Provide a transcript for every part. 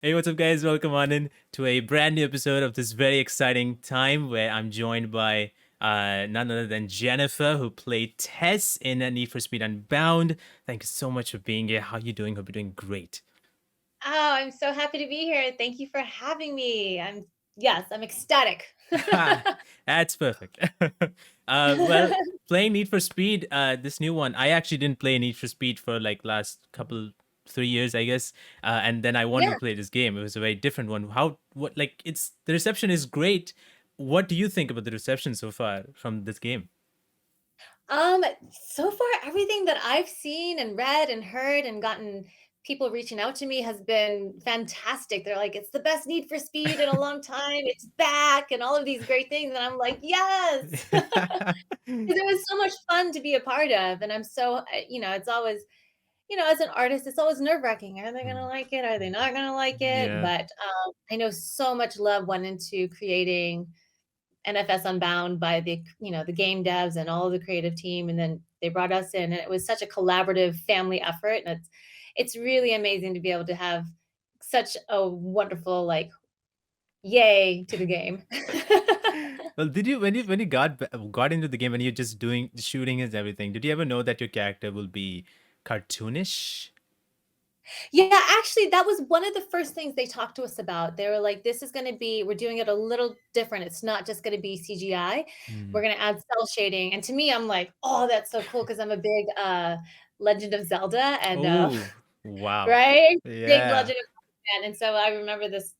Hey, what's up, guys? Welcome on in to a brand new episode of this very exciting time where I'm joined by none other than Jennifer, who played Tess in Need for Speed Unbound. Thank you so much for being here. How you doing? Hope you're doing great. Oh, I'm so happy to be here. Thank you for having me. I'm ecstatic. That's perfect. Well, playing Need for Speed, this new one, I actually didn't play Need for Speed for like last couple 3 years, I guess. And then I wanted to Yeah. play this game. It was a very different one. What like it's the reception is great. What do you think about the reception so far from this game? Um, so far everything that I've seen and read and heard and gotten people reaching out to me has been fantastic. They're like, it's the best Need for Speed in a long time. It's back and all of these great things. And I'm like, yes. 'Cause it was so much fun to be a part of. And I'm so, it's always, as an artist, it's always nerve-wracking. Are they gonna Mm, like it? Are they not gonna like it? yeah. But I know so much love went into creating NFS Unbound by the game devs and all the creative team, and then they brought us in, and it was such a collaborative family effort, and it's really amazing to be able to have such a wonderful, like, yay to the game. Well, did you when you got into the game and you're just doing shooting and everything, did you ever know that your character will be cartoonish? Yeah, actually, that was one of the first things they talked to us about. They were like, "This is gonna be we're doing it a little different. It's not just gonna be CGI. We're Mm. gonna add cell shading." And to me, I'm like, "Oh, that's so cool because 'cause I'm a big, Legend of Zelda and, Oh, wow. right? Big Yeah. Legend of Zelda fan, and so I remember this,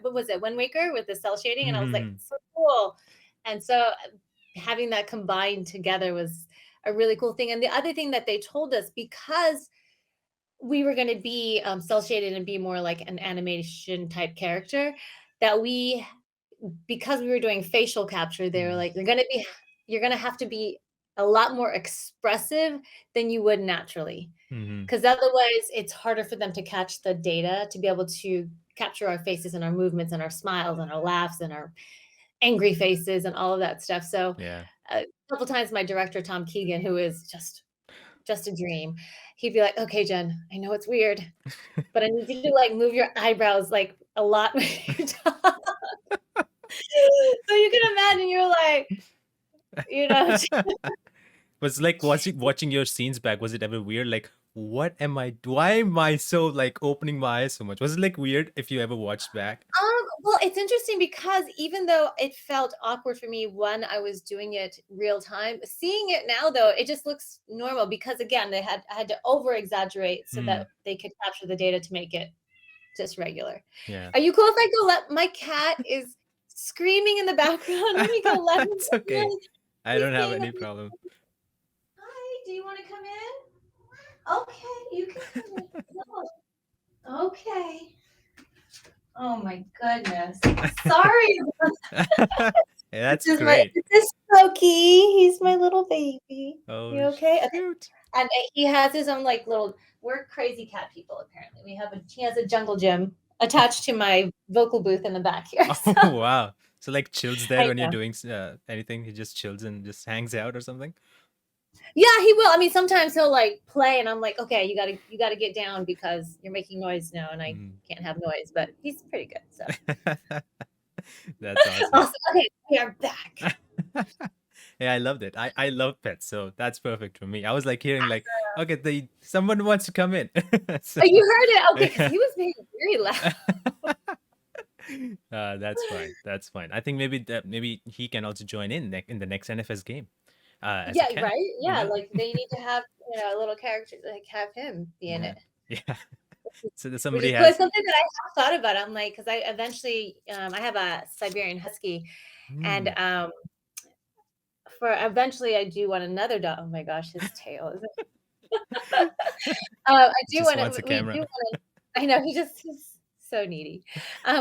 what was it? Wind Waker with the cell shading, and I was like, Mhm. "So cool." And so, having that combined together was a really cool thing, and the other thing that they told us, because we were gonna be, cel shaded and be more like an animation type character, that because we were doing facial capture, they were Mm. like, you're gonna have to be a lot more expressive than you would naturally, Mhm. because otherwise, it's harder for them to catch the data to be able to capture our faces and our movements and our smiles and our laughs and our angry faces and all of that stuff, so, Yeah. a couple times my director, Tom Keegan, who is just a dream, he'd be like, "Okay, Jen, I know it's weird, but I need you to, like, move your eyebrows, like, a lot when you talk." So you can imagine you're like, you know Was like watching your scenes back, was it ever weird? Like, why am I so like opening my eyes so much? Was it like weird if you ever watched back? Well, it's interesting because even though it felt awkward for me when I was doing it real time, seeing it now though, it just looks normal because again, I had to over exaggerate so Hmm. that they could capture the data to make it just regular. Yeah. Are you cool if I go let my cat is screaming in the background? Let me go let him It's okay. I he's don't have being any problem. Hi, do you wanna come in? Okay, you can come in. No. Okay. Oh my goodness. Sorry. Yeah, that's great. This is Smokey. He's my little baby. You Oh okay? Okay. shoot. And he has his own like little we're crazy cat people apparently. He has a jungle gym attached to my vocal booth in the back here. Oh So wow. So like chills there I when you're know. doing anything. He just chills and just hangs out or something. Yeah, he will. I mean, sometimes he'll like play and I'm like, okay, you gotta get down because you're making noise now and I Mm. can't have noise, but he's pretty good. So That's awesome. awesome. Okay, we are back. Yeah, I loved it. I love pets, so that's perfect for me. I was like hearing like, okay, someone wants to come in. So Oh, you heard it? Okay, because yeah. he was being very loud. That's fine. That's fine. I think maybe he can also join in the next NFS game as a Yeah, cat. right? Yeah, Yeah. like, they need to have, a little character, like, have him be in Yeah. it, Yeah. So that which somebody is cool. It's has. something that I have thought about. I'm like, because I have a Siberian Husky, and, Hmm. for eventually, I do want another dog. Oh my gosh, his tail is I do Just wanna wants a we do camera. wanna I know, he's so needy.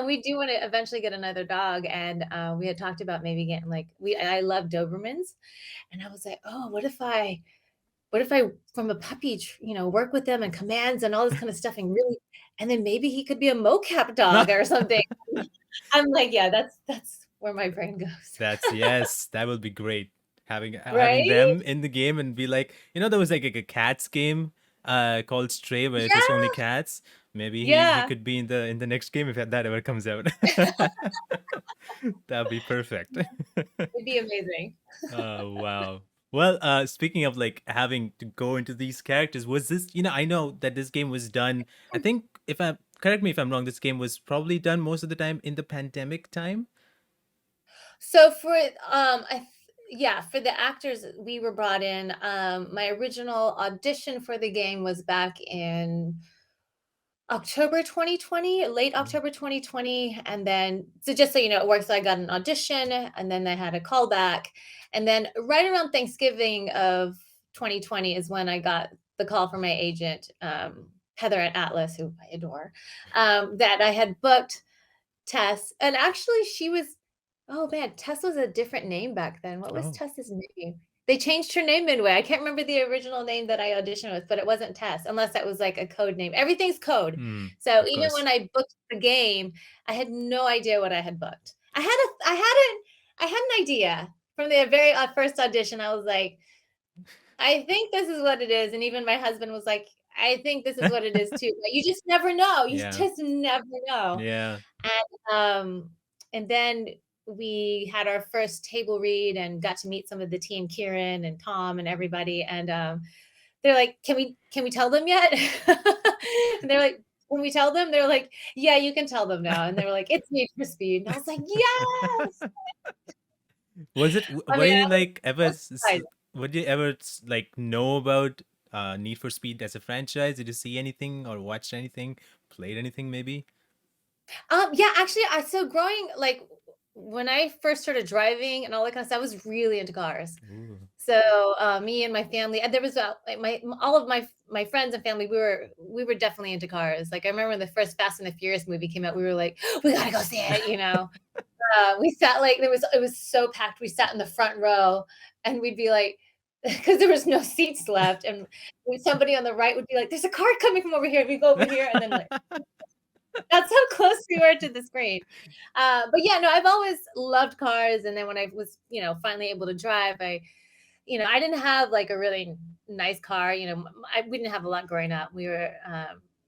We do wanna eventually get another dog, and, we had talked about maybe getting, like I love Dobermans, and I was like, "Oh, what if I from a puppy, work with them and commands and all this kind of stuff and then maybe he could be a mocap dog or something." I'm like, "Yeah, that's where my brain goes." That's yes, that will be great. Having Right? them in the game and be like, there was like a cats game called Stray where it's just only Yeah. cats. Maybe he Yeah, could be in the next game if that ever comes out. That'd be perfect. it'd be amazing. Oh wow. Well, speaking of like having to go into these characters, was this, I know that this game was done, I think, if I correct me if I'm wrong, this game was probably done most of the time in the pandemic time. So for yeah, for the actors we were brought in, my original audition for the game was back in October 2020, late Oh. October 2020, and then so just so you know, it works. So I got an audition, and then I had a callback, and then right around Thanksgiving of 2020 is when I got the call from my agent, Heather at Atlas, who I adore, that I had booked Tess, and actually she was oh man, Tess was a different name back then. What was Oh. Tess's name? They changed her name midway. I can't remember the original name that I auditioned with, but it wasn't Tess, unless that was like a code name. Everything's code. Hmm. So Of even course. when I booked the game, I had no idea what I had booked. I had an idea from the very first audition. I was like, I think this is what it is. And even my husband was like, I think this is what it is too. But you just never know. You Yeah. just never know. Yeah. Um, and then we had our first table read and got to meet some of the team, Kieran and Tom and everybody. And they're like, can we tell them yet? And they're like, when we tell them, they're like, yeah, you can tell them now. And they were like, it's Need for Speed. And I was like, yes. Was it I were mean, you I was like ever so excited. would you ever like know about Need for Speed as a franchise? Did you see anything or watch anything, played anything maybe? Yeah, actually, I so growing like when I first started driving and all that kind of stuff, I was really into cars. Ooh. So me and my family, and there was like all of my friends and family, we were definitely into cars. Like I remember when the first Fast and the Furious movie came out, we were like, we gotta go see it. We sat like it was so packed. We sat in the front row, and we'd be like. Because there was no seats left, and somebody on the right would be like, "There's a car coming from over here." We go over here, and then like that's how close we were to the screen. But yeah, no, I've always loved cars. And then when I was, finally able to drive, I didn't have like a really nice car. We didn't have a lot growing up.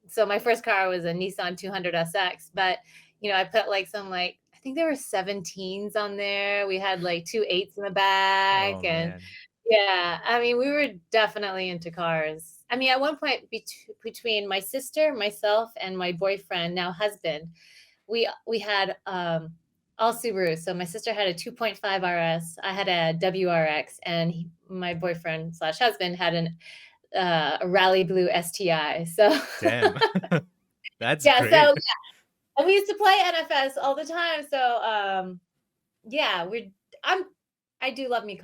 So my first car was a Nissan 200 SX, but I put like I think there were 17s on there. We had like two eights in the back, Oh and man. yeah, I mean, we were definitely into cars. I mean, at one point between my sister, myself, and my boyfriend, now husband, we had all Subarus. So my sister had a 2.5 RS, I had a WRX, and my boyfriend slash husband had a Rally Blue STI. So Damn. That's yeah, great. and we used to play NFS all the time. So yeah, I'm I do love my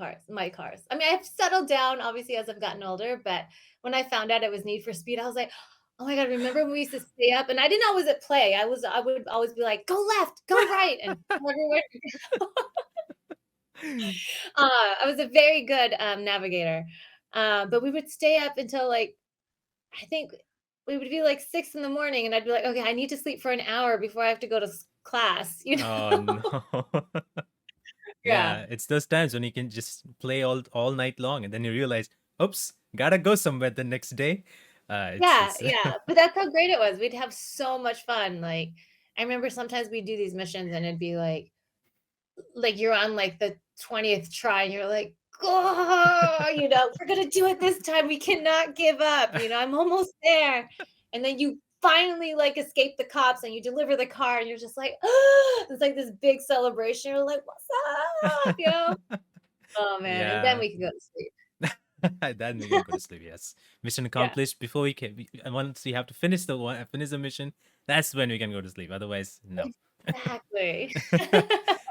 cars. I mean, I've settled down obviously as I've gotten older, but when I found out it was Need for Speed, I was like, "Oh my god, remember when we used to stay up?" And I didn't always at play. I would always be like, "Go left, go right," and everywhere. I was a very good navigator. But we would stay up until like I think we would be like 6 in the morning, and I'd be like, "Okay, I need to sleep for an hour before I have to go to class." Oh no. Yeah. Yeah, it's those times when you can just play all night long and then you realize, oops, gotta go somewhere the next day. Yeah, It's yeah, but that's how great it was. We'd have so much fun, like, I remember sometimes we'd do these missions and it'd be like you're on, like, the 20th try and you're like, "Oh," "We're gonna do it this time, we cannot give up," "I'm almost there," and then you finally, like, escape the cops and you deliver the car and you're just like, "Oh," it's like this big celebration, you're like, "What's up?" Oh, man, and then yeah. we can go to sleep. Then we can go to sleep. Yes, mission Yeah, accomplished. Before we can, and once we have to finish finish the mission, that's when we can go to sleep. Otherwise, no. exactly.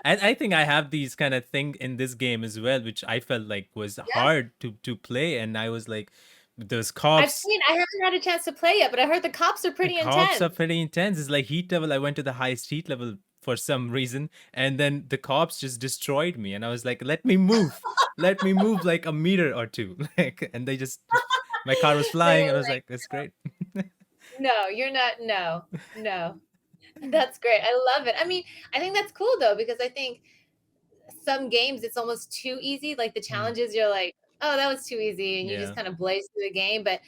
And I think I have these kind of thing in this game as well, which I felt like was Yeah. hard to play, and I was like, those I haven't had a chance to play yet, but I heard the cops are the pretty cops are intense. pretty intense. It's like heat level. I went to the highest heat level for some reason, and then the cops just destroyed me, and I was like, let me move like a meter or two, like, and they just my car was They flying, and I were was like, like, that's great. "No, you're not no, no." That's great, I love it. I mean, I think that's cool though, because I think some games, it's almost too easy, like, the Hmm. challenges, you're like, "Oh, that was too easy," and you just Yeah. kinda blaze through the game, but,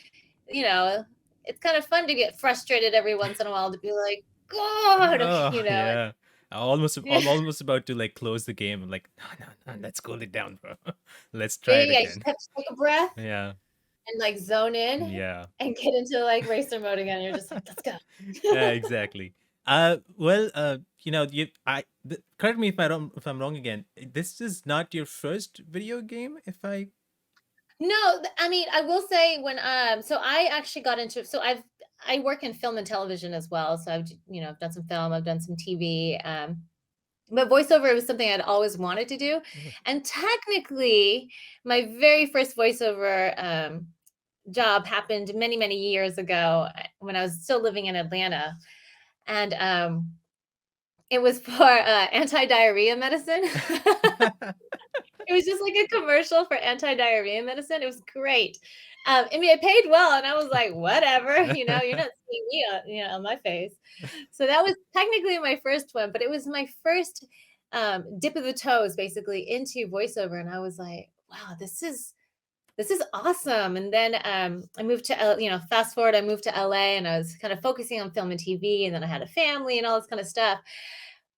you know, it's kind of fun to get frustrated every once in a while to be like, God, Oh you know. yeah. I'm almost about to like close the game. I'm like, no, no, no, let's cool it down, bro. Let's try Yeah, it yeah, you just again. have to take a breath Yeah. and like zone in Yeah. and get into like racer mode again. You're just like, let's go. Exactly. Well, correct me if I'm wrong again. This is not your first video game, if I. No, I mean, I will say when so I actually got into so I work in film and television as well. So I've done some film, I've done some TV. But voiceover was something I'd always wanted to do. Oh. And technically, my very first voiceover job happened many, many years ago when I was still living in Atlanta. And it was for anti-diarrhea medicine. It was just like a commercial for anti-diarrhea medicine. It was great. I mean, it paid well, and I was like, whatever, you're not seeing me, on my face. So that was technically my first one, but it was my first dip of the toes, basically, into voiceover, and I was like, wow, this is awesome. And then I moved to, fast forward, I moved to LA, and I was kind of focusing on film and TV, and then I had a family and all this kind of stuff.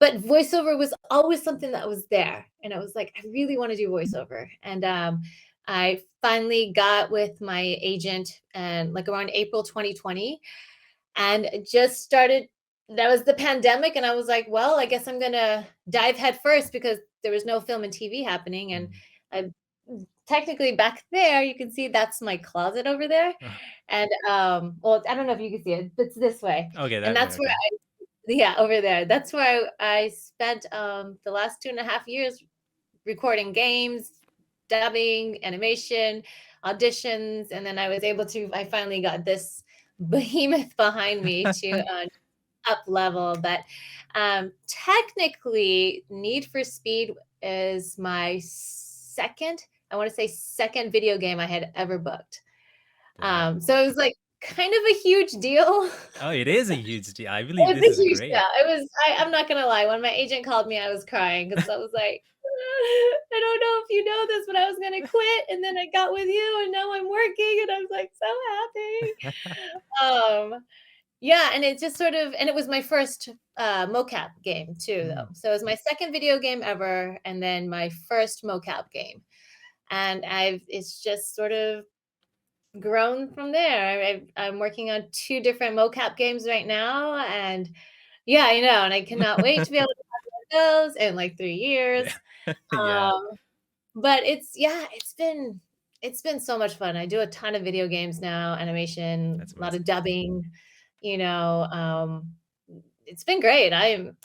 But voiceover was always something that was there, and I was like, I really want to do voiceover. And I finally got with my agent, and like around April 2020, and it just started. That was the pandemic, and I was like, well, I guess I'm gonna dive head first because there was no film and TV happening. And Mm. I technically back there, you can see that's my closet over there. And well, I don't know if you can see it, but it's this way. Okay, And that way. that's where Okay. yeah, over there. That's where I spent the last 2.5 years recording games, dubbing, animation, auditions, and then I finally got this behemoth behind me to up level. But technically, Need for Speed is my I want to say second video game I had ever booked. Damn. So it was like kind of a huge deal. Oh, it is a huge deal. I believe It this was is a huge great. deal. I'm not gonna lie, when my agent called me, I was crying because I was like, I don't know if you know this, but I was gonna quit, and then I got with you, and now I'm working, and I was like so happy. Yeah, and it just sort of and it was my first mocap game too, though. Mm. So it was my second video game ever, and then my first mocap game. And it's just sort of grown from there. I'm working on two different mocap games right now, and yeah, I know, and I cannot wait to be able to talk about those in like 3 years. Yeah, Um, but it's been so much fun. I do a ton of video games now, animation, that's a lot of amazing. dubbing. You know, it's been great. I'm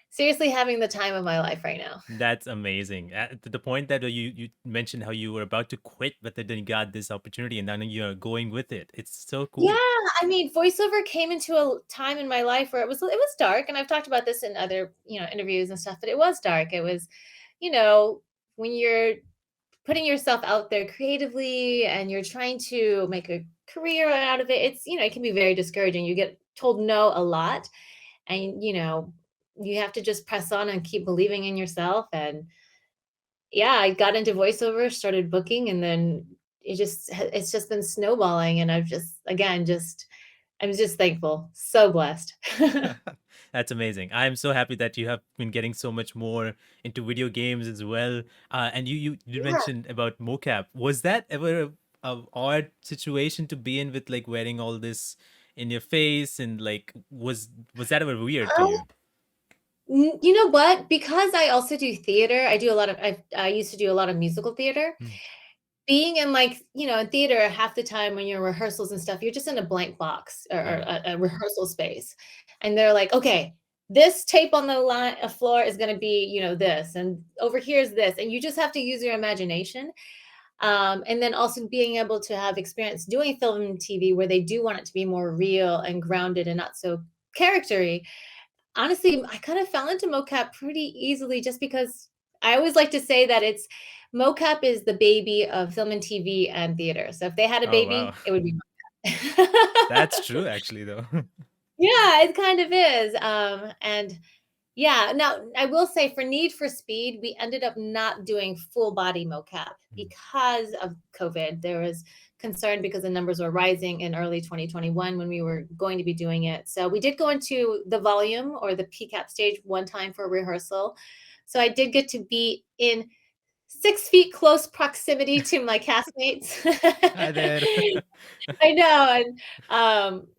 seriously having the time of my life right now. That's amazing. To the point that you mentioned how you were about to quit, but then you got this opportunity, and then you're going with it. It's so Yeah, cool. I mean, voiceover came into a time in my life where it was dark, and I've talked about this in other, interviews and stuff, but it was dark. It was, you know, when you're putting yourself out there creatively and you're trying to make a career out of it, it can be very discouraging. You get told no a lot, and you have to just press on and keep believing in yourself. And yeah, I got into voiceover, started booking, and then it's just been snowballing. And I've just again just I'm just thankful, so blessed. That's amazing. I'm so happy that you have been getting so much more into video games as well. And you Yeah. mentioned about mocap. Was that ever a odd situation to be in with like wearing all this in your face, and like was that ever weird to Um, you? you know what? Because I also do theater, I used to do a lot of musical theater. Mm. Being in, like, in theater, half the time when you're in rehearsals and stuff, you're just in a blank box or Yeah. a rehearsal space, and they're like, "Okay, this tape on the floor is gonna be, this, and over here is this," and you just have to use your imagination. And then also being able to have experience doing film and TV where they do want it to be more real and grounded and not so charactery. Honestly, I kind of fell into mocap pretty easily just because I always like to say that it's mocap is the baby of film and TV and theater. So if they had a Oh wow. baby, it would be mocap. That's true actually though. Yeah, it kind of is. And yeah, now I will say for Need for Speed, we ended up not doing full body mocap Mm. because of COVID. There was concerned because the numbers were rising in early 2021 when we were going to be doing it. So we did go into the volume or the PCAP stage one time for rehearsal. So I did get to be in 6 feet close proximity to my castmates. Hi there. I know,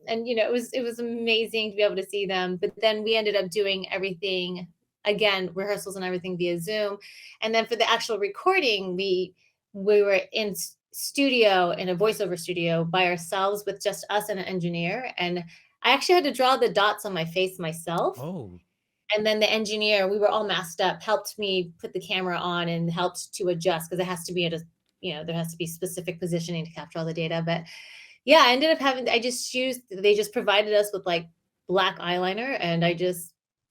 and it was amazing to be able to see them. But then we ended up doing everything again, rehearsals and everything via Zoom. And then for the actual recording, we were in studio in a voiceover studio by ourselves with just us and an engineer. And I actually had to draw the dots on my face myself. Oh, And then the engineer, we were all masked up, helped me put the camera on and helped to adjust because it has to be at a, there has to be specific positioning to capture all the data. But yeah, I ended up having, they just provided us with like black eyeliner and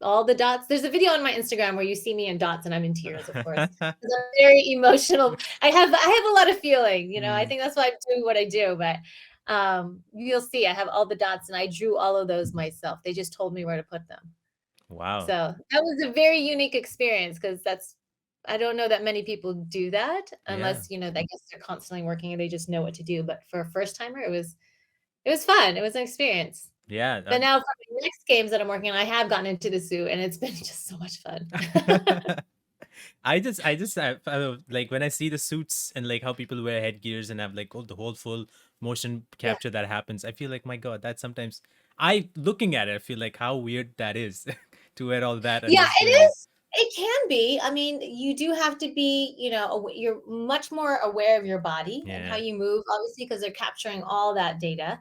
all the dots. There's a video on my Instagram where you see me in dots and I'm in tears, of course. 'Cause I'm very emotional. I have a lot of feeling, I Mm, think that's why I'm doing what I do. But you'll see I have all the dots and I drew all of those myself. They just told me where to put them. wow. So that was a very unique experience because I don't know that many people do that Yeah. unless, I guess they're constantly working and they just know what to do. But for a first timer, it was fun. It was an experience. Yeah. But now for the next games that I'm working on, I have gotten into the suit and it's been just so much fun. Like when I see the suits and like how people wear headgears and have like the whole full motion Yeah. capture that happens, I feel like, my God, that sometimes looking at it, I feel like how weird that is to wear all that and Yeah, just it doing it. is. It can be. I mean, you do have to be, you're much more aware of your body and how Yeah. you move, obviously, because they're capturing all that data.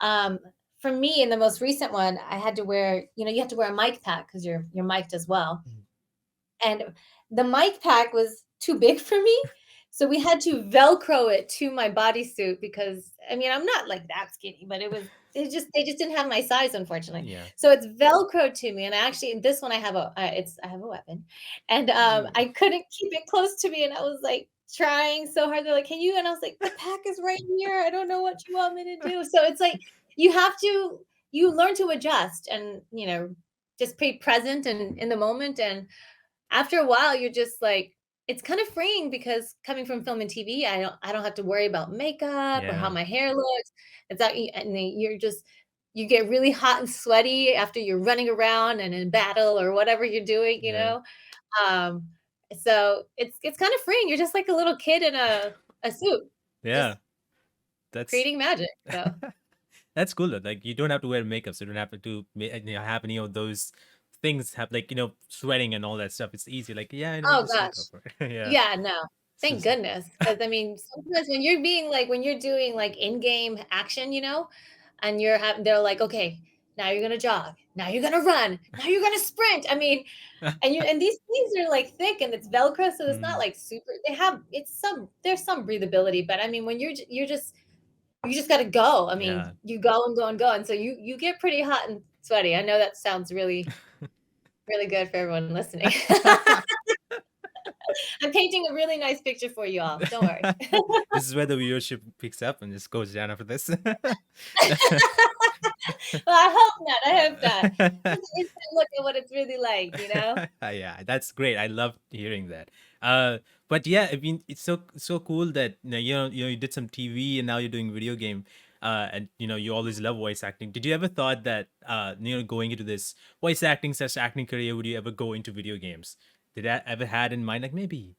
Um, for me, in the most recent one, I had to wear, you have to wear a mic pack because you're mic'd as well. Mhm. And the mic pack was too big for me. So we had to Velcro it to my bodysuit because I mean, I'm not like that skinny, but they just didn't have my size, unfortunately. Yeah. So it's Velcro to me. And I actually, this one I have I have a weapon and Ooh. I couldn't keep it close to me. And I was like trying so hard. They're like, can you? And I was like, the pack is right here. I don't know what you want me to do. So it's like, you have to, you learn to adjust and, just be present and in the moment. And after a while, you're just like it's kind of freeing because coming from film and TV, I don't have to worry about makeup or how Yeah. my hair looks. It's not and then you get really hot and sweaty after you're running around and in battle or whatever you're doing, Yeah. Um, so it's kind of freeing. You're just like a little kid in a suit, Yeah. just That's creating magic. So, that's cool though. Like you don't have to wear makeup, so you don't have to have any of those things have like sweating and all that stuff. It's easy. Like, yeah, oh just gosh. go for it. Yeah. Yeah, no. So, Thank goodness. Because I mean, sometimes when you're doing like in-game action, and they're like, okay, now you're gonna jog, now you're gonna run, now you're gonna sprint. I mean, and these things are like thick and it's Velcro, so it's not mm, like super. There's some breathability, but I mean, when you just gotta go. I mean, yeah. you go and go and go, and so you get pretty hot and sweaty. I know that sounds really really good for everyone listening. I'm painting a really nice picture for you all. Don't worry. This is where the viewership picks up and just goes down after this. Well, I hope not. I hope not. Instant look at what it's really like. Yeah, that's great. I love hearing that. But yeah, I mean, it's so cool that you did some TV and now you're doing video game. And you always love voice acting. Did you ever thought that going into this voice acting career, would you ever go into video games? Did that ever had in mind like maybe?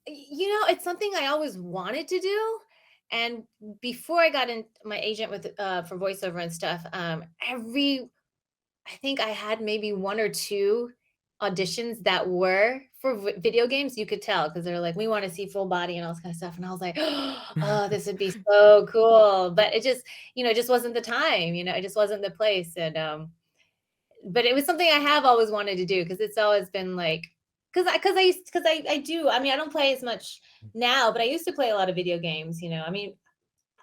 It's something I always wanted to do. And before I got in my agent with for voiceover and stuff, I think I had maybe one or two auditions that were for video games. You could tell because they're like, we want to see full body and all this kind of stuff. And I was like, oh, this would be so cool. But it just wasn't the time, it just wasn't the place. And but it was something I have always wanted to do because it's always been like because I do. I mean, I don't play as much now, but I used to play a lot of video games. I mean,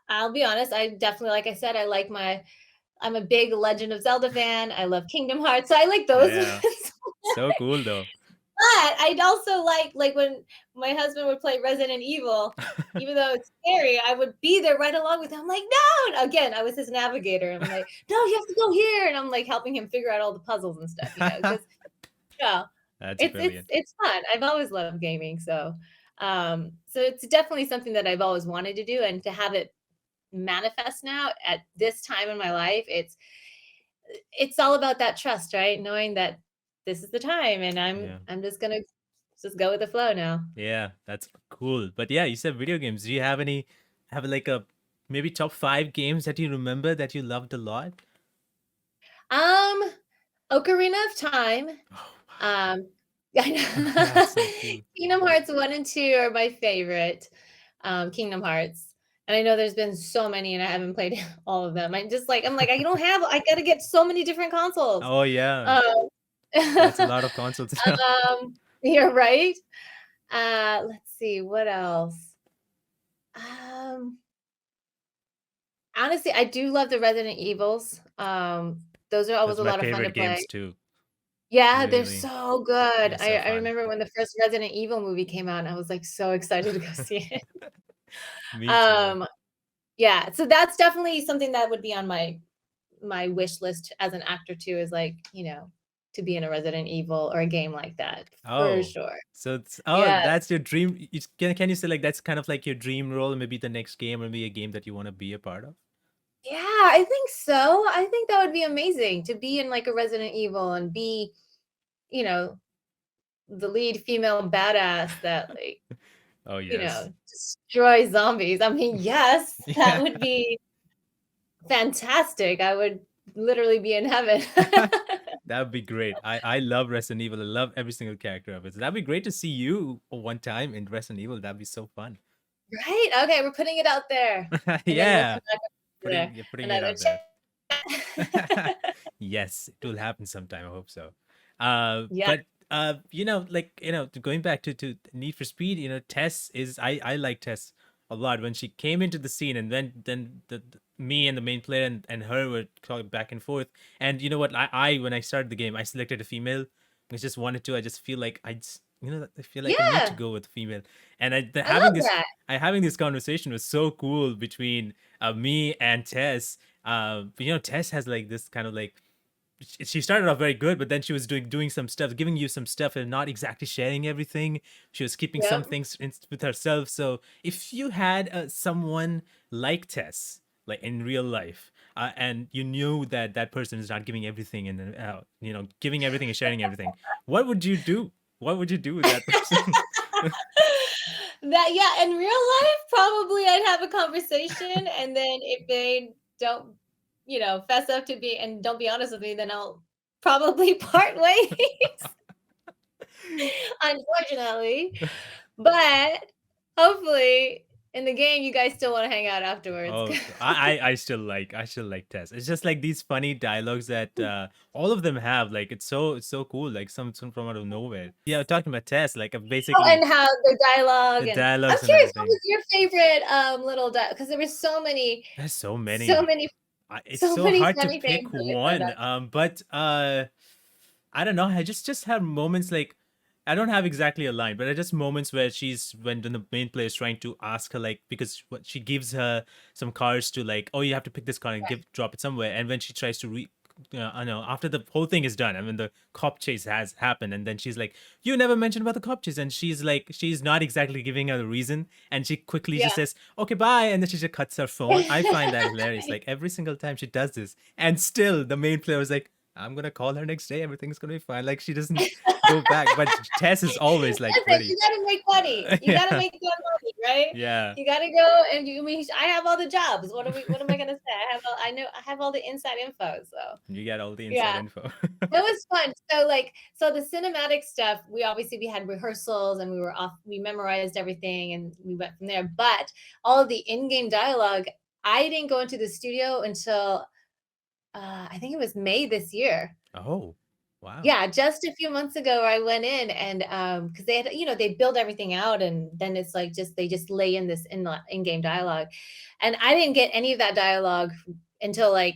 I'll be honest, I definitely, like I said, I'm a big Legend of Zelda fan. I love Kingdom Hearts, so I like those Yeah, ones. so cool though. But I'd also like when my husband would play Resident Evil, even though it's scary, I would be there right along with him. I'm like, no, and again, I was his navigator. I'm like, no, you have to go here, and I'm like helping him figure out all the puzzles and stuff, because yeah, That's it's brilliant. it's fun. I've always loved gaming, so So it's definitely something that I've always wanted to do, and to have it manifest now at this time in my life, it's all about that trust, right? Knowing that this is the time and Yeah. I'm just gonna just go with the flow now. Yeah, that's cool. But yeah, you said video games. Do you have any have like a maybe top 5 games that you remember that you loved a lot? Um, Ocarina of Time. Oh, wow. Um, I That's know. so cool. Kingdom Hearts 1 and 2 are my favorite, Kingdom Hearts. And I know there's been so many and I haven't played all of them. I'm like, I don't have I gotta get so many different consoles. Oh yeah. Um, That's a lot of consoles now. you're right. Let's see, what else? Um, Honestly, I do love the Resident Evils. Those are always That's a my lot of fun to favorite play. games too. Yeah, they're Really. so good. They're so I fun. remember when the first Resident Evil movie came out, and I was, like, so excited to go see it. Me too. Um, yeah, so that's definitely something that would be on my wish list as an actor too, is, like, to be in a Resident Evil or a game like that, for Oh. sure. So it's Yeah. that's your dream. Can you say like that's kind of like your dream role, maybe the next game or maybe a game that you want to be a part of? Yeah, I think so. I think that would be amazing to be in, like, a Resident Evil and be, you know, the lead female badass that, like, Oh yes. destroy zombies. I mean, yes, that Yeah. would be fantastic. I would literally be in heaven. That would be great. I love Resident Evil. I love every single character of it. So that'd be great to see you one time in Resident Evil. That'd be so fun. Right? Okay, we're putting it out there, and then we'll Yeah. come back there. You're putting it Another out there. chat. Yes, it will happen sometime. I hope so. Yeah, But like going back to Need for Speed, Tess is I like Tess a lot when she came into the scene, and then me and the main player and her were talking back and forth. And you know what? I when I started the game, I selected a female. I just wanted to. I just feel like I feel like I need to yeah, go with female. And I love that. having this conversation was so cool between me and Tess. But Tess has like this kind of like she started off very good, but then she was doing some stuff, giving you some stuff, and not exactly sharing everything. She was keeping some Yep. things with herself. So if you had someone like Tess, like in real life, and you knew that that person is not giving everything and giving everything and sharing everything, what would you do? What would you do with that person? That yeah, in real life, probably I'd have a conversation, and then if they don't, fess up to be and don't be honest with me, then I'll probably part ways, unfortunately. But hopefully in the game, you guys still wanna hang out afterwards. Oh, I still like Tess. It's just like these funny dialogues that all of them have. Like it's so cool. Like some from out of nowhere. Yeah, talking about Tess, like Oh, and basically how the dialogue the and I'm dialogues and curious, what everything. was your favorite, little because there were There's so so many. many It's so so many hard to funny things pick that we found one. out. But I don't know. I just have moments like I don't have exactly a line, but I just moments where she's when the main player is trying to ask her like because what she gives her some cards to like, oh, you have to pick this card and give drop it somewhere, and when she tries to I know after the whole thing is done, I mean the cop chase has happened, and then she's like, you never mentioned about the cop chase, and she's like, she's not exactly giving her the reason, and she quickly just Yeah. says, okay, bye, and then she just cuts her phone. I find that hilarious. Like every single time she does this, and still the main player was like, I'm gonna call her next day. Everything's gonna be fine. Like she doesn't go back. But Tess is always like Listen, pretty. you gotta make money. You gotta Yeah. make that money, right? Yeah. You gotta go and I mean, I have all the jobs. What am I gonna say? I have all the inside info, so You get all the inside yeah. info. That was fun. So the cinematic stuff, we had rehearsals and we memorized everything and we went from there. But all of the in-game dialogue, I didn't go into the studio until I think it was May this year. Oh, wow. Yeah, just a few months ago I went in and because they had, they build everything out and then it's like they just lay in this in-game dialogue. And I didn't get any of that dialogue until I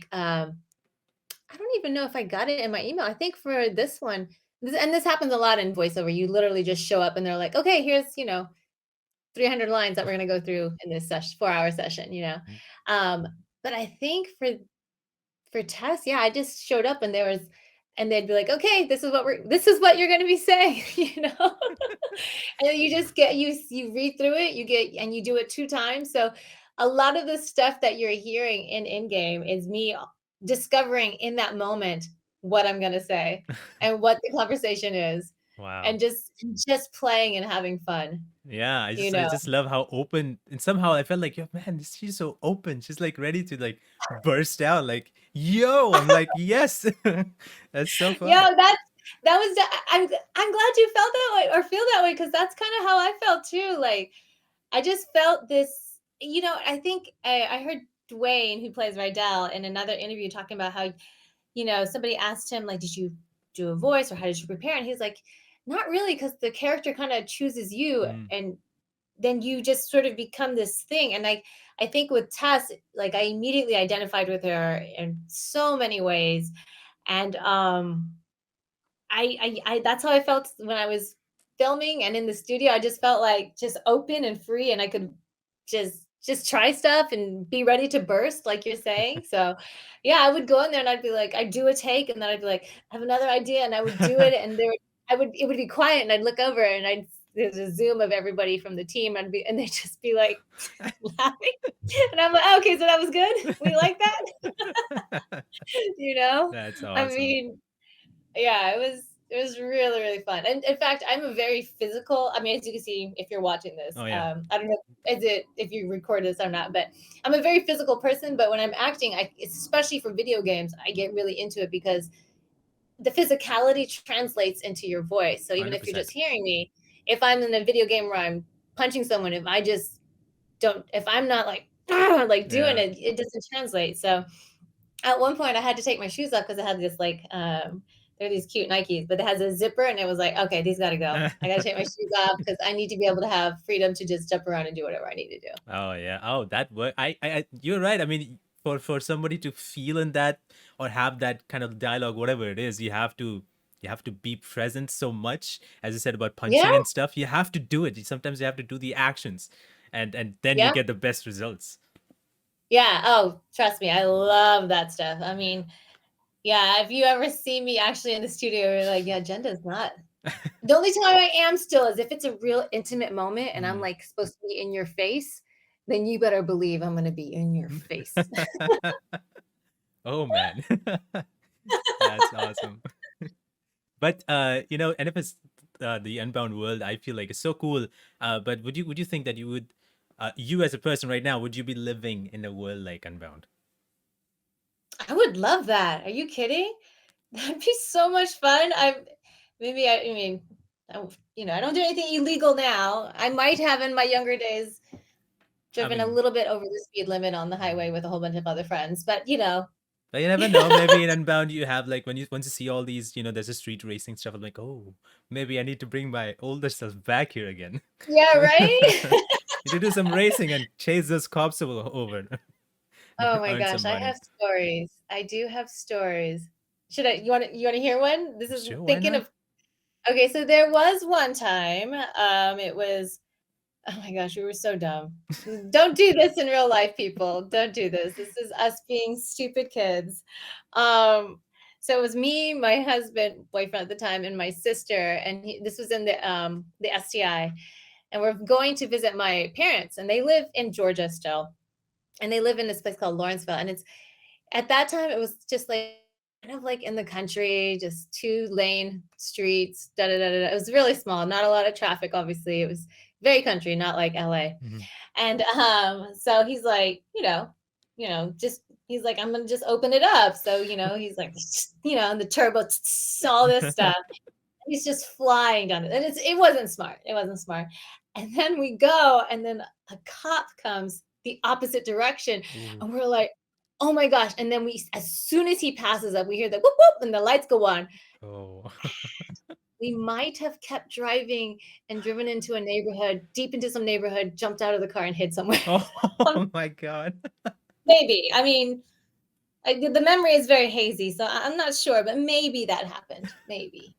don't even know if I got it in my email. I think for this one, this happens a lot in voiceover. You literally just show up and they're like, okay, here's, 300 lines that we're going to go through in this 4-hour session. Mm. Um, but I think for Tess, yeah, I just showed up and there was and they'd be like, okay, this is what you're going to be saying, and then you just you read through it, and you do it 2 times. So a lot of the stuff that you're hearing in game is me discovering in that moment what I'm going to say and what the conversation is, Wow. and just playing and having fun, Yeah, you I know. just love how open, and somehow I felt like, yo, man, she's so open. She's like ready to like burst out, like, yo. I'm like, yes, that's so fun. Yeah, that was the I'm glad you felt that way or feel that way, because that's kind of how I felt too. Like, I just felt this, I think I heard Dwayne, who plays Rydell, in another interview talking about how, somebody asked him, like, did you do a voice or how did you prepare? And he's like, not really, because the character kind of chooses you, Mm, and then you just sort of become this thing. And I think with Tess, like, I immediately identified with her in so many ways. And I that's how I felt when I was filming and in the studio. I just felt like just open and free, and I could just try stuff and be ready to burst, like you're saying. So yeah, I would go in there and I'd be like, I'd do a take, and then I'd be like, I have another idea, and I would do it, and it would be quiet, and I'd look over, and there's a zoom of everybody from the team, and they'd just be like laughing. And I'm like, oh, okay, so that was good. We like that, you know? that's I awesome. mean, yeah, it was really, really fun. And in fact, I'm a very physical, I mean, as you can see if you're watching this, Oh yeah, I don't know if you record this or not, but I'm a very physical person. But when I'm acting, especially for video games, I get really into it because the physicality translates into your voice. So even hundred if you're just percent. hearing me, if I'm in a video game where I'm punching someone, if I'm not like like doing Yeah. it, it doesn't translate. So at one point I had to take my shoes off because I had this like they're these cute Nikes, but it has a zipper, and it was like, okay, these gotta go. I gotta take my shoes off because I need to be able to have freedom to just jump around and do whatever I need to do. Oh yeah. Oh, that work. You're right. I mean, for somebody to feel in that or have that kind of dialogue, whatever it is, you have to be present so much. As you said about Yeah, punching and stuff, you have to do it. Sometimes you have to do the actions, and then you yeah, get the best results. yeah. Oh, trust me, I love that stuff. I mean, yeah, if you ever see me actually in the studio, you're like, yeah, Jenda's not. The only time I am still is if it's a real intimate moment and I'm Mm. like supposed to be in your face, then you better believe I'm gonna be in your face. Oh man, that's awesome. But NFS, the Unbound world, I feel like it's so cool. But would you think that you would, you as a person right now, would you be living in a world like Unbound? I would love that. Are you kidding? That'd be so much fun. I mean, I don't do anything illegal now. I might have in my younger days I driven a mean, little bit over the speed limit on the highway with a whole bunch of other friends, but but you never know. Maybe in Unbound you have like when you once you see all these, there's a street racing stuff. I'm like, oh, maybe I need to bring my older self back here again. yeah, right? Need to do some racing and chase those cops over, Oh my earn some gosh, I have money. stories. I do have stories. Should I you want to hear one? This is Sure, why thinking not? of Okay, so there was one time, it was oh my gosh, we were so dumb. Don't do this in real life, people. Don't do this. This is us being stupid kids. Um, so it was me, my husband, boyfriend at the time, and my sister, and this was in the STI, and we're going to visit my parents, and they live in Georgia still, and they live in this place called Lawrenceville, and it's at that time it was just like kind of like in the country, just 2-lane streets, da da da da. It was really small, not a lot of traffic. Obviously, it was very country, not like LA. Mhm. And so he's like, just he's like, I'm gonna just open it up. So he's like, and the turbo, all this stuff. He's just flying down it, and it wasn't smart. It wasn't smart. And then we go, and then a cop comes the opposite direction, Ooh. and we're like, "Oh my gosh!" And then as soon as he passes up, we hear the whoop whoop, and the lights go on. Oh. We might have kept driving and driven into a neighborhood, deep into some neighborhood, jumped out of the car, and hid somewhere. Oh my god. Maybe. I mean, the memory is very hazy, so I'm not sure, but maybe that happened. Maybe.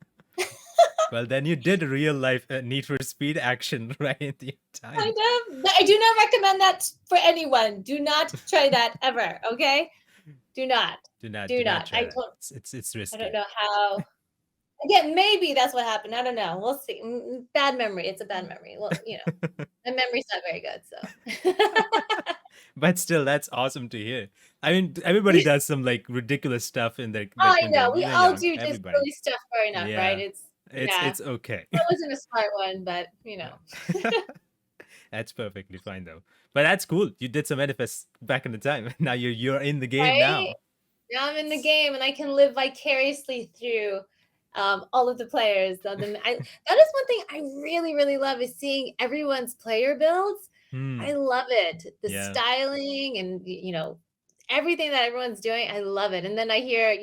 Well, then you did real life Need for Speed action right in the time. Kind of. I do not recommend that for anyone. Do not try that ever, okay? Do not. Do Do not not. try that. It's I don't risky. know how. Again, maybe that's what happened. I don't know. We'll see. Bad memory. It's a bad memory. Well, my memory's not very good, so. But still, that's awesome to hear. I mean, everybody does some like ridiculous stuff in their like I when know. We they're all young. do just Everybody. silly stuff growing up, right? Yeah. Yeah. It's okay. That wasn't a smart one, but Yeah. That's perfectly fine though. But that's cool. You did some NFS back in the time. Now you're in the game right? now. Now I'm in the game and I can live vicariously through all of the players. That is one thing I really, really love is seeing everyone's player builds. I Hmm. love it. The Yeah. styling and everything that everyone's doing. I love it. And then I hear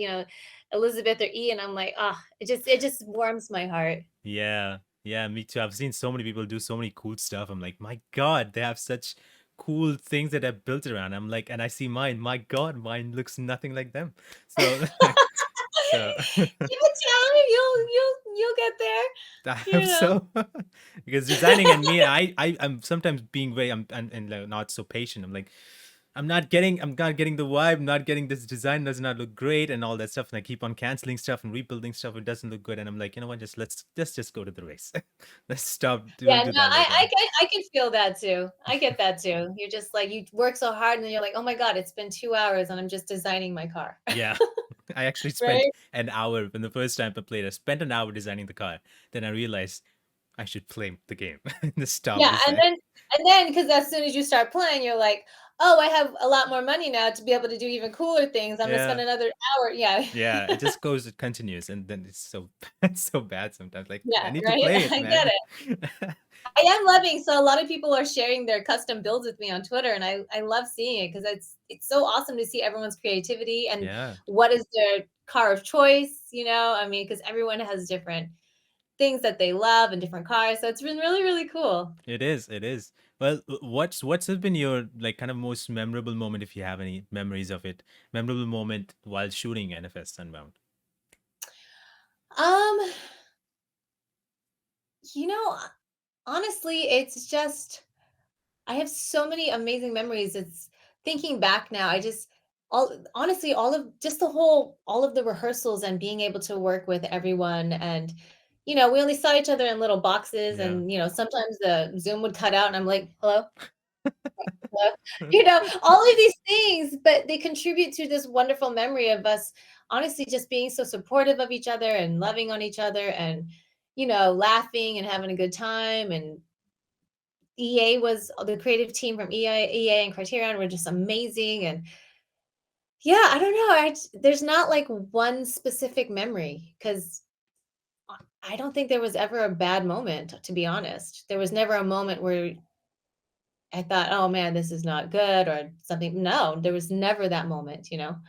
Elizabeth or E, and I'm like, ah, it just warms my heart. Yeah. Yeah, me too. I've seen so many people do so many cool stuff. I'm like, my God, they have such cool things that are built around. I'm like, and I see mine. My God, mine looks nothing like them. So like, so Give it time. You'll get there. I You hope know. so. Because designing and me, I'm sometimes being very and like, not so patient. I'm like, I'm not getting the vibe, not getting this design does not look great and all that stuff. And I keep on canceling stuff and rebuilding stuff. It doesn't look good. And I'm like, you know what, let's just go to the race. Let's stop. We'll Yeah, do no, that later. I can feel that too. I get that too. You're just like you work so hard and then you're like, "Oh my God, it's been 2 hours and I'm just designing my car." Yeah. I actually spent Right? an hour when the first time I played. I spent an hour designing the car. Then I realized I should play the game. Just stop Yeah, design. and then because as soon as you start playing, you're like, "Oh, I have a lot more money now to be able to do even cooler things. I'm gonna spend Yeah. another hour." Yeah. Yeah, it just goes, it continues, and then it's so it's so bad sometimes. Like, I Yeah, need to right? play it, I get man. it. I am loving so a lot of people are sharing their custom builds with me on Twitter, and I love seeing it because it's so awesome to see everyone's creativity and Yeah, what is their car of choice, I mean, because everyone has different things that they love and different cars, so it's been really, really cool. it is. It is. Well, what's have been your like kind of most memorable moment, if you have any memories of it? Memorable moment while shooting NFS Unbound. Um, you know, honestly, it's just I have so many amazing memories. It's thinking back now, I just all honestly, all of just the whole all of the rehearsals and being able to work with everyone and we only saw each other in little boxes Yeah. and sometimes the Zoom would cut out and I'm like, hello, hello. All of these things, but they contribute to this wonderful memory of us honestly just being so supportive of each other and loving on each other and laughing and having a good time and EA was the creative team from EA and Criterion were just amazing, and yeah, I don't know, there's not, like, one specific memory because I don't think there was ever a bad moment, to be honest. There was never a moment where I thought, "Oh, man, this is not good," or something. No, there was never that moment. Well,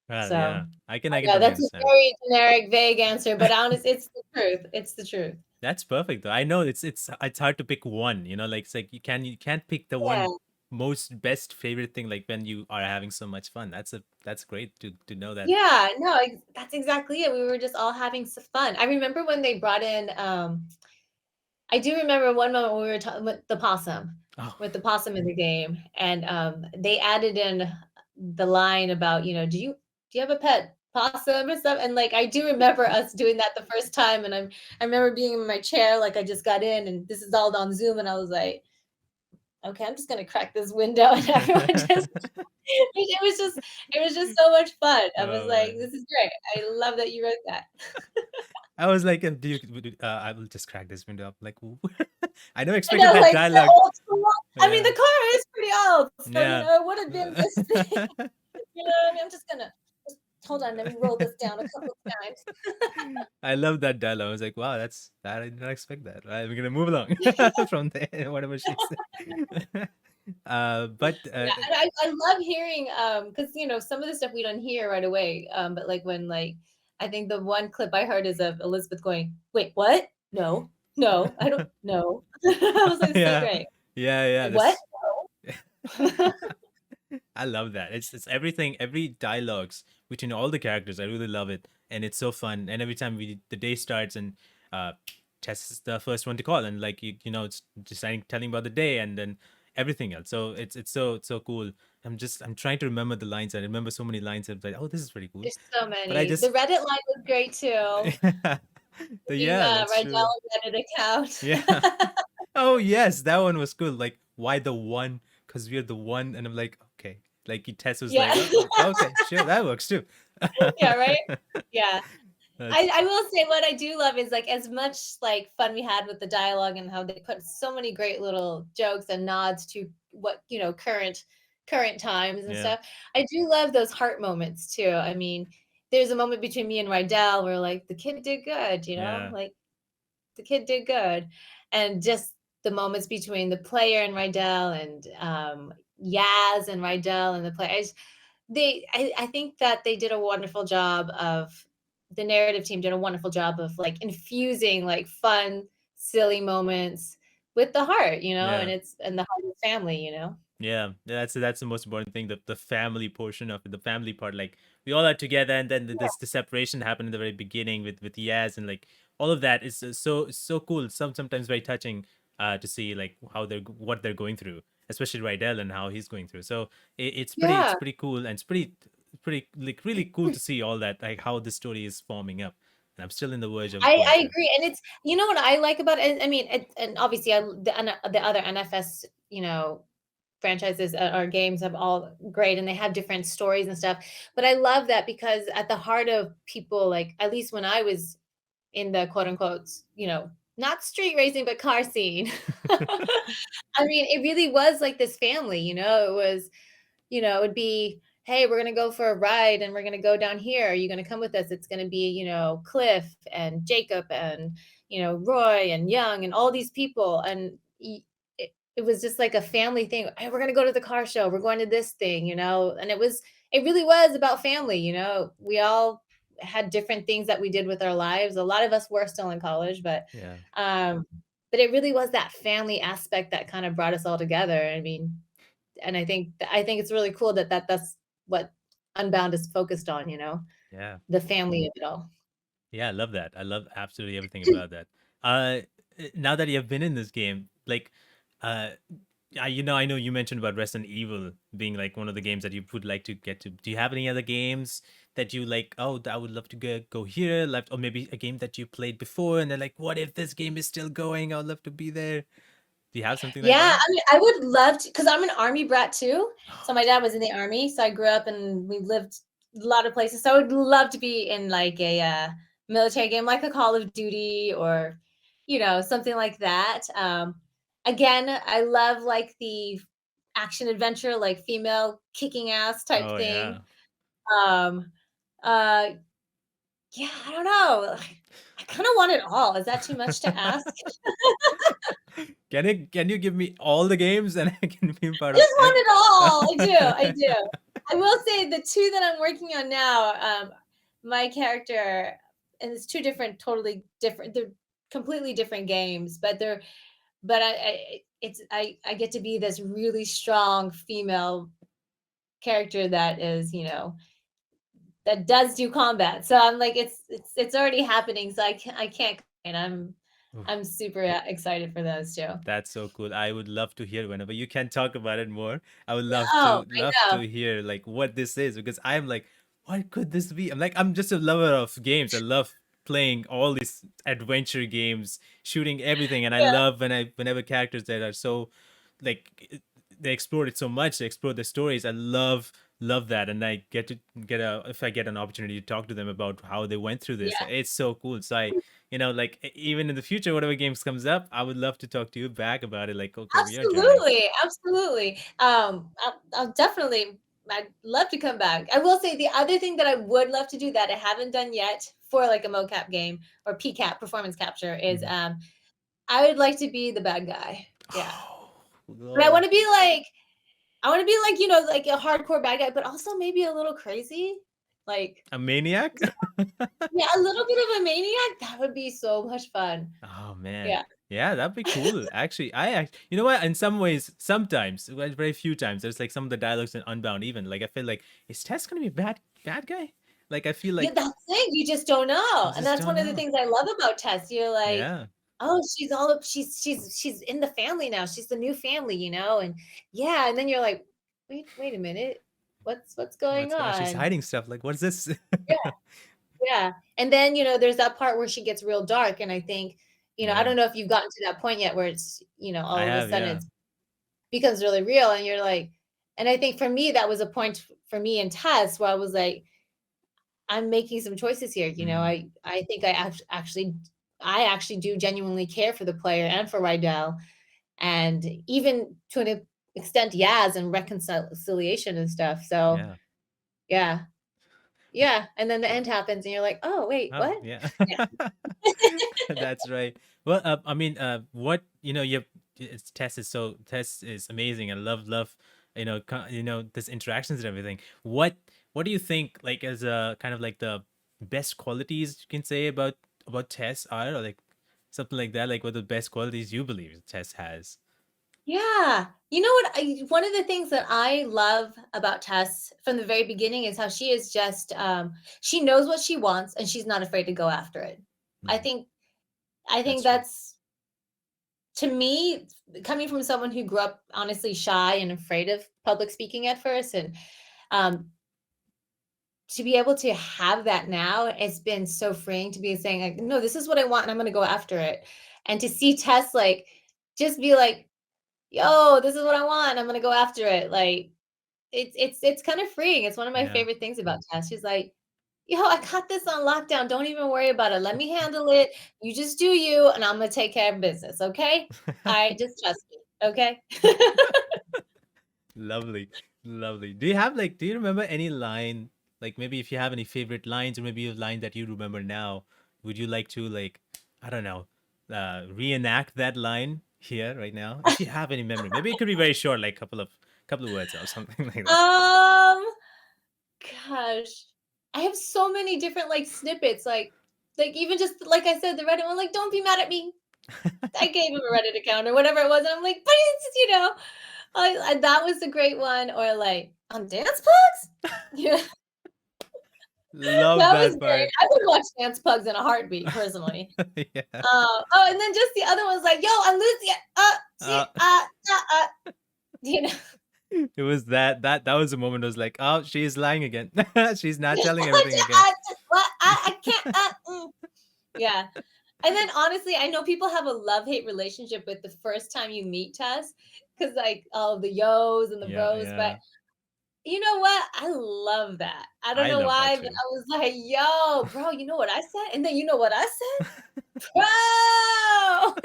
So, yeah. I I can know totally that's a understand. very generic, vague answer, but honest it's the truth, it's the truth. That's perfect though. I know it's hard to pick one, like it's like you can't pick the Yeah. one most best favorite thing like when you are having so much fun. That's great to know that. Yeah, no, that's exactly it. We were just all having some fun. I remember when they brought in, I do remember one moment when we were talking Oh. with the possum in the game, and they added in the line about, do you have a pet possum or stuff? And like, I do remember us doing that the first time, and I remember being in my chair, like I just got in, and this is all on Zoom, and I was like, okay, I'm just gonna crack this window, and everyone just it was just so much fun. I was Oh like, man. "This is great. I love that you wrote that." I was like, I will just crack this window up. Like, I never I expected know, that like, so dialogue. old school. I mean, the Yeah. car is pretty old, so, Yeah. it would have been this thing, you know what I mean? I'm just gonna just hold on, let me roll this down a couple of times. I love that dialogue. I was like, wow, that I did not expect that. Right, we're gonna move along from there, whatever she said. But Yeah, and I love hearing, because some of the stuff we don't hear right away, but, like, when, like I think the one clip I heard is of Elizabeth going, "Wait, what? No, no, I don't know." I was like, "So yeah, great." yeah, Like, "What? that's No." I love that. It's everything, every dialogues between all the characters. I really love it, and it's so fun. And every time the day starts, and uh, Tess is the first one to call, and like it's deciding telling about the day, and then everything else. So it's so cool. I'm trying to remember the lines. I remember so many lines. I'm like, oh, this is pretty cool. There's so But I many. The just Reddit line was great too. Being, yeah, that's Rydell true. Reddit account. Yeah. Oh yes, that one was cool. Like, why the one? Because we're the one, and I'm like, okay. Like Tess was Yeah. like, oh, okay, sure, that works too. Yeah, right? Yeah. That's I will say what I do love is like as much like fun we had with the dialogue and how they put so many great little jokes and nods to what current times and yeah, stuff. I do love those heart moments too. I mean, there's a moment between me and Rydell where like the kid did good, yeah, like the kid did good, and just the moments between the player and Rydell and Yaz and Rydell and the player. I think that they did a wonderful job of the narrative team did a wonderful job of like infusing like fun, silly moments with the heart, and yeah. it's and the heart of family. Yeah, that's the most important thing. The family portion of it, the family part. Like we all are together, and then Yeah. this the separation happened in the very beginning with Yaz, and like all of that is so cool. Sometimes very touching to see like how what they're going through, especially Rydell and how he's going through. So it's Yeah. pretty cool, and it's pretty like really cool to see all that, like how the story is forming up. And I'm still in the verge of I going through it. agree, and it's what I like about it. I mean, and obviously, the other NFS, franchises or games have all great, and they have different stories and stuff. But I love that because at the heart of people, like at least when I was in the quote unquote, not street racing, but car scene. I mean, it really was like this family. It was, it'd be, hey, we're going to go for a ride and we're going to go down here. Are you going to come with us? It's going to be, Cliff and Jacob and, Roy and Young and all these people. And it was just like a family thing. Hey, we're going to go to the car show. We're going to this thing. And it really was about family. We all had different things that we did with our lives. A lot of us were still in college, Yeah. um, but it really was that family aspect that kind of brought us all together. I mean, and I think it's really cool that's what Unbound is focused on, Yeah. the family of it all. Yeah, I love that. I love absolutely everything about that. Uh, Now that you have been in this game, like, uh, I know you mentioned about Resident Evil being like one of the games that you would like to get to. Do you have any other games that you like? Oh, I would love to go here, left, or maybe a game that you played before, and they're like, what if this game is still going? I'd love to be there. Do you have something like Yeah, that? I mean, I would love to, because I'm an army brat too. So my dad was in the army, so I grew up and we lived a lot of places. So I would love to be in like a military game, like a Call of Duty or something like that. Again, I love like the action adventure, like female kicking ass type Oh thing. yeah. Um, uh, yeah, I don't know. I kind of want it all. Is that too much to ask? Can you give me all the games and I can be part I of just every? want it all. I do. I do. I will say the two that I'm working on now, my character, and it's two different, totally different. They're completely different games, but I get to be this really strong female character that is, that does do combat. So I'm like, it's already happening. So I can't, and I'm super excited for those too. That's so cool. I would love to hear whenever you can talk about it more. I would Oh, I love know. to hear like what this is because I'm like, what could this be? I'm just a lover of games. I love playing all these adventure games, shooting everything, and I Yeah, love whenever characters that are so like they explore it so much, they explore the stories. I love that, and I get to get a if I get an opportunity to talk to them about how they went through this. yeah. It's so cool. So I like even in the future whatever games comes up, I would love to talk to you back about it, like, okay, we are journey. Absolutely, absolutely. I'll definitely. I'd love to come back. I will say the other thing that I would love to do that I haven't done yet for like a mocap game or PCAP performance capture is Mhm. I would like to be the bad guy. Yeah, Oh, but I want lord. to be like like a hardcore bad guy, but also maybe a little crazy. Like A maniac. yeah, a little bit of a maniac. That would be so much fun. Oh man, Yeah. yeah, that'd be cool actually. You know what, in some ways, sometimes, well, very few times, there's like some of the dialogues in Unbound, even like I feel like, is Tess gonna be a bad guy? Like I feel Yeah, like that's it. You just don't I know. And just that's don't one of the know. things I love about Tess. You're like, Yeah. oh, she's all up she's in the family now, she's the new family, and yeah, and then you're like, "Wait a minute, what's going What's going on? She's on?" hiding stuff. Like, what's this? Yeah, yeah, and then, there's that part where she gets real dark, and I think, I Yeah, don't know if you've gotten to that point yet where it's, I all of a have. sudden Yeah. it becomes really real, and you're like and I think for me, that was a point for me in Tess where I was like, "I'm making some choices here," Mm, I think I actually do genuinely care for the player and for Rydell, and even to an extent, Yaz and reconciliation and stuff. So yeah. yeah, yeah. And then the end happens, and you're like, oh wait, Oh, what? yeah. Yeah, That's right. Well, I mean, what it's Tess is amazing. I love, this interactions and everything. What do you think, like, as a kind of like the best qualities you can say about Tess are, or like something like that? Like, what the best qualities you believe Tess has? yeah. You know what? One of the things that I love about Tess from the very beginning is how she is just she knows what she wants and she's not afraid to go after it. I Mm, think I that's think true. that's to me, coming from someone who grew up honestly shy and afraid of public speaking at first, and um, to be able to have that now, it's been so freeing to be saying, like, no, this is what I want, and I'm going to go after it. And to see Tess like just be like, yo, this is what I want. I'm going to go after it. Like it's kind of freeing. It's one of my Yeah. favorite things about Tess. She's like, yo, I got this on lockdown. Don't even worry about it. Let me handle it. You just do you, and I'm gonna take care of business. Okay. All right. Just trust me. Okay. Lovely, lovely. Do you remember any line, like maybe if you have any favorite lines or maybe a line that you remember now, would you like to, like, I don't know, reenact that line here right now? If you have any memory, maybe it could be very short, like couple of words or something like that. um, gosh, I have so many different like snippets, like even just like I said, the Reddit one, like, don't be mad at me. I gave him a Reddit account or whatever it was, and I'm like, but that was a great one. Or like on dance plugs. Yeah, Love that was that great. part. I would watch dance plugs in a heartbeat, personally. Yeah. Oh, and then just the other one's like, "Yo, I'm losing it. Uh, Shit, you know, it was that was the moment I was like, oh, she's lying again. She's not telling everything again. I just, what? I can't. Yeah. And then honestly, I know people have a love-hate relationship with the first time you meet Tess, because like all the yos and the Yeah, bros, but yeah. you know what? I love that. I don't I know love that why, but too. I was like, "Yo, bro, you know what I said?" And then you know what I said? Bro!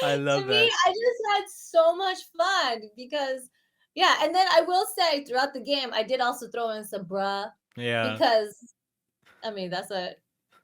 I To love me, that. I just had so much fun because yeah, and then I will say throughout the game, I did also throw in some bruh Yeah. because I mean, that's a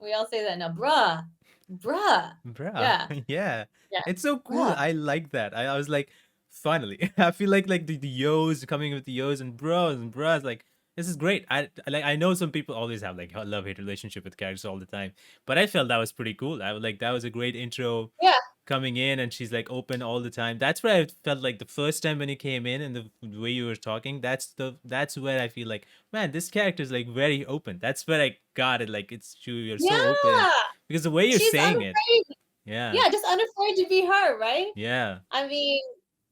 we all say that now, bruh, bruh. Bruh, Yeah, yeah. yeah, It's so cool. bruh. I like that. I was like, finally. I feel like the yos coming with the yos and bros and bros. Like, this is great. I know some people always have like a love hate relationship with characters all the time, but I felt that was pretty cool. I was like, that was a great intro Yeah, coming in, and she's like open all the time. That's where I felt like the first time when you came in and the way you were talking. That's where I feel like, man, this character is like very open. That's where I got it. Like, it's true. You're so open yeah. because the way you're She's saying it. unafraid. Yeah. Yeah, just unafraid to be her, right? Yeah. I mean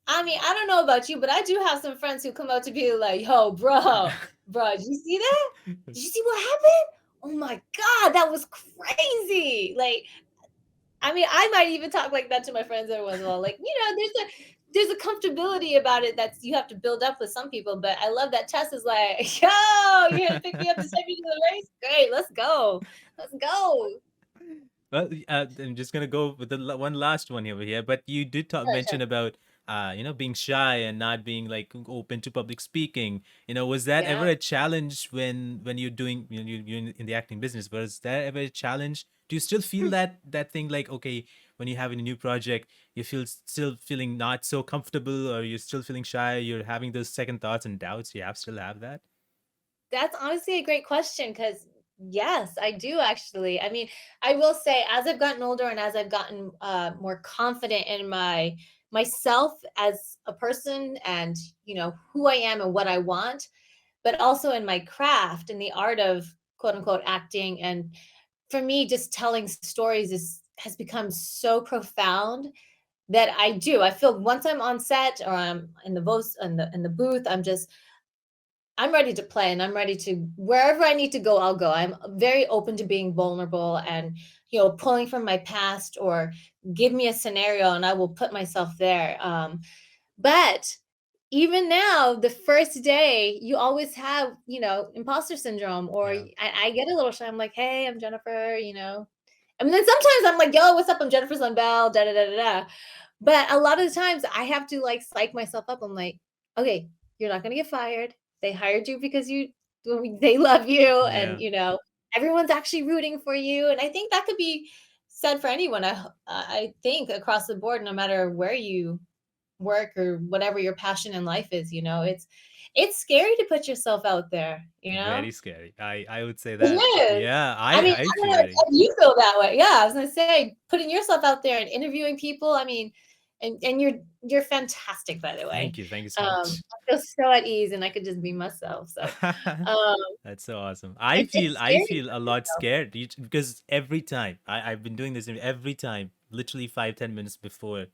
I don't know about you, but I do have some friends who come up to be like, "Yo, bro, did you see that? Did you see what happened? Oh my god, that was crazy!" Like, I mean, I might even talk like that to my friends every once in a while. Like, there's a comfortability about it that's you have to build up with some people. But I love that Tess is like, "Yo, you're here to pick me up to send me to the race? Great, let's go, let's go." Well, I'm just gonna go with the one last one over here. But you did Sure, sure. mention about being shy and not being like open to public speaking. Was that ever Yeah. a challenge when you're doing you're in the acting business? Was that ever a challenge? Do you still feel that thing, like, okay, when you have a new project, you feel still feeling not so comfortable, or you're still feeling shy? You're having those second thoughts and doubts. You still have that? That's honestly a great question because yes, I do actually. I mean, I will say as I've gotten older and as I've gotten more confident in myself as a person and who I am and what I want, but also in my craft and the art of quote unquote acting. And for me, just telling stories is has become so profound that I feel once I'm on set or I'm in the booth, I'm ready to play and I'm ready to wherever I need to go, I'll go. I'm very open to being vulnerable and pulling from my past or give me a scenario and I will put myself there. But even now, the first day, you always have, imposter syndrome, or Yeah. I get a little shy. I'm like, hey, I'm Jennifer. And then sometimes I'm like, yo, what's up? I'm Jennifer Unbound, da da da da da. But a lot of the times I have to like psych myself up. I'm like, okay, you're not gonna get fired. They hired you because they love you, and Yeah. everyone's actually rooting for you. And I think that could be said for anyone. I think across the board, no matter where you work or whatever your passion in life is, it's scary to put yourself out there. Very scary. I would say It that. is. Yeah, I mean, I I don't feel know very. if you feel that way. Yeah, I was gonna say, putting yourself out there and interviewing people, I mean, and you're fantastic, by the way. Thank you so much. I feel so at ease and I could just be myself. So, um, That's so awesome. it's I scary to feel a put lot yourself. scared because every time I've been doing this every time, literally 5-10 minutes before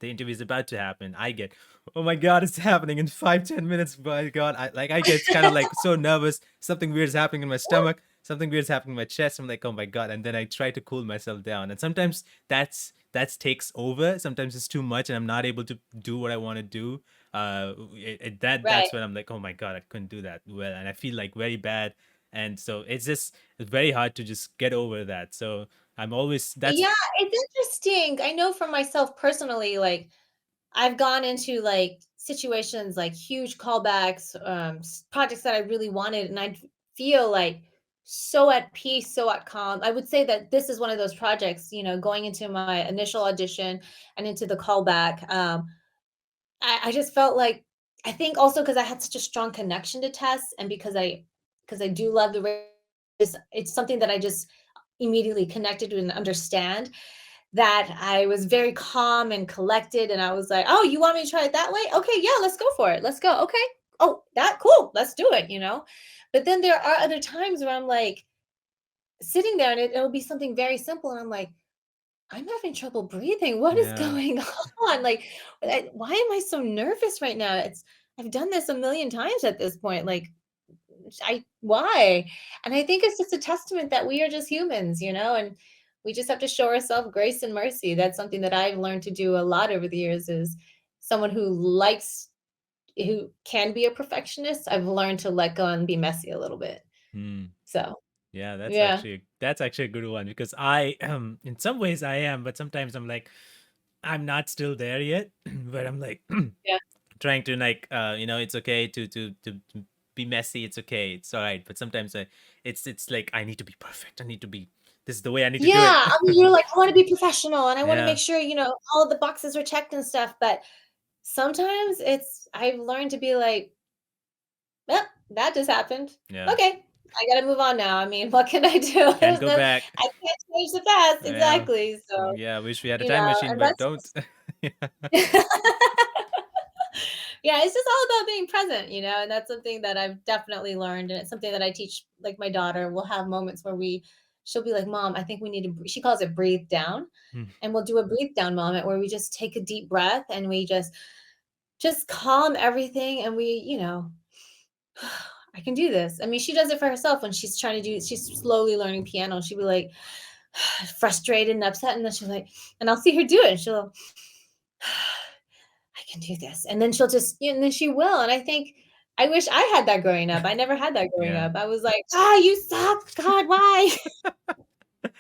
the interview is about to happen, I get, oh my god, it's happening in 5-10 minutes. My god, I get kind of like so nervous. Something weird is happening in my stomach. Something weird is happening in my chest. I'm like, oh my god, and then I try to cool myself down. And sometimes that's takes over. Sometimes it's too much, and I'm not able to do what I want to do. Right. That's when I'm like, oh my god, I couldn't do that well, and I feel like very bad, and so it's very hard to just get over that. So I'm always that's Yeah, it's interesting. I know for myself personally, like I've gone into like situations like huge callbacks, projects that I really wanted, and I'd feel like so at peace, so at calm. I would say that this is one of those projects, going into my initial audition and into the callback. I just felt like I think also because I had such a strong connection to Tess, and because I do love the race, it's something that I just immediately connected to and understand that I was very calm and collected, and I was like, "Oh, you want me to try it that way? Okay, yeah, let's go for it. Let's go. Okay. Oh, that cool. Let's do it. But then there are other times where I'm like sitting there and it'll be something very simple, and I'm like, I'm having trouble breathing. What is yeah, going on? Like, why am I so nervous right now? I've done this a million times at this point. Like, I why? And I think it's just a testament that we are just humans, and we just have to show ourselves grace and mercy. That's something that I've learned to do a lot over the years is someone who can be a perfectionist. I've learned to let go and be messy a little bit. hmm. So, Yeah, yeah. that's actually a good one because I in some ways I am, but sometimes I'm like I'm not still there yet, but I'm like Yeah. trying to like it's okay to be messy. It's okay, it's all right, but sometimes it's like I need to be perfect. I need to be this is the way I need to Yeah, do it. I mean, you're like, "I wanna be professional, and I wanna make Yeah, sure, all the boxes are checked and stuff," but sometimes I've learned to be like, "Yep, that just happened. yeah, Okay, I gotta move on now. I mean, what can I do? can't There's go no back. I can't change the past." Yeah, Exactly, so, yeah, wish we had a time machine, and but that's don't. Yeah. Yeah, it's just all about being present, and that's something that I've definitely learned, and it's something that I teach, like, my daughter. We'll have moments where she'll be like, "Mom, I think we need to," she calls it breathe down, Hmm. and we'll do a breathe down moment where we just take a deep breath and we just calm everything, and I can do this. I mean, she does it for herself when she's slowly learning piano. She'll be like frustrated and upset, and then she's like, and I'll see her do it, and she'll, I can do this. And then she'll and then she will. And I think I wish I had that growing up. I never had that growing Yeah. up. I was like, you suck. God, why?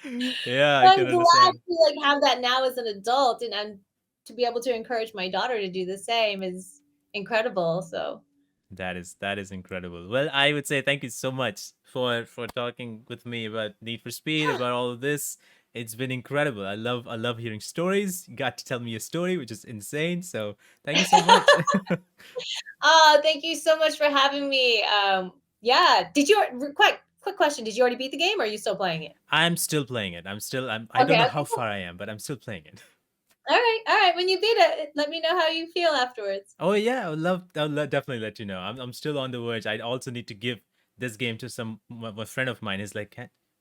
Yeah, So I I'm can glad understand. to like have that now as an adult, and to be able to encourage my daughter to do the same is incredible. So That is incredible. Well, I would say thank you so much for talking with me about Need for Speed, yeah. about all of this. It's been incredible. I love hearing stories. You got to tell me a story, which is insane. So thank you so much. Oh, thank you so much for having me. Yeah. Quick question. Did you already beat the game or are you still playing it? I'm still playing it. I don't Okay, know okay, how cool. far I am, but I'm still playing it. All right, all right. When you beat it, let me know how you feel afterwards. Oh yeah, definitely let you know. I'm still on the verge. I also need to give this game to a friend of mine. He's like,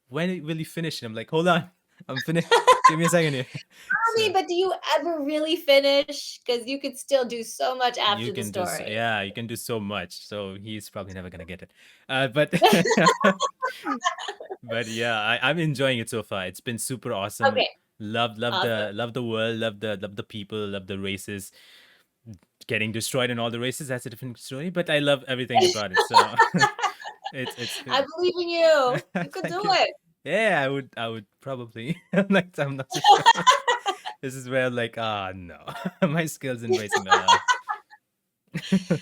when will you finish it? I'm like, hold on. I'm finished. Give me a second here. I mean, So but do you ever really finish? Because you could still do so much you after the can do so, story. yeah, you can do so much. So he's probably never gonna get it. But but yeah, I'm enjoying it so far. It's been super awesome. Okay, awesome. Love the world, love the people, love the races. Getting destroyed in all the races, that's a different story. But I love everything about it. So it's I believe in you. You could do thank you. it. Yeah, I would probably. Like, I'm not so sure. This is where like, ah, no, my skills in racing.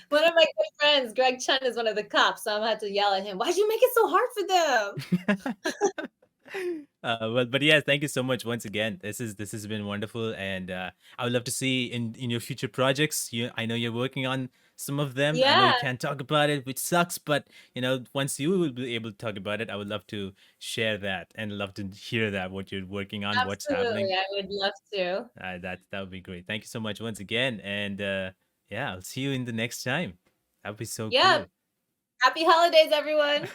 One of my good friends, Greg Chun, is one of the cops, so I'm gonna have to yell at him. Why'd you make it so hard for them? Well, but yes, thank you so much once again. This has been wonderful, and I would love to see in your future projects. I know you're working on some of them. I know Yeah, you can't talk about it, which sucks. But once you will be able to talk about it, I would love to share that and love to hear that what you're working on, what's happening. absolutely. I would love to. That would be great. Thank you so much once again, and yeah, I'll see you in the next time. That would be so Yeah. cool. Happy holidays, everyone.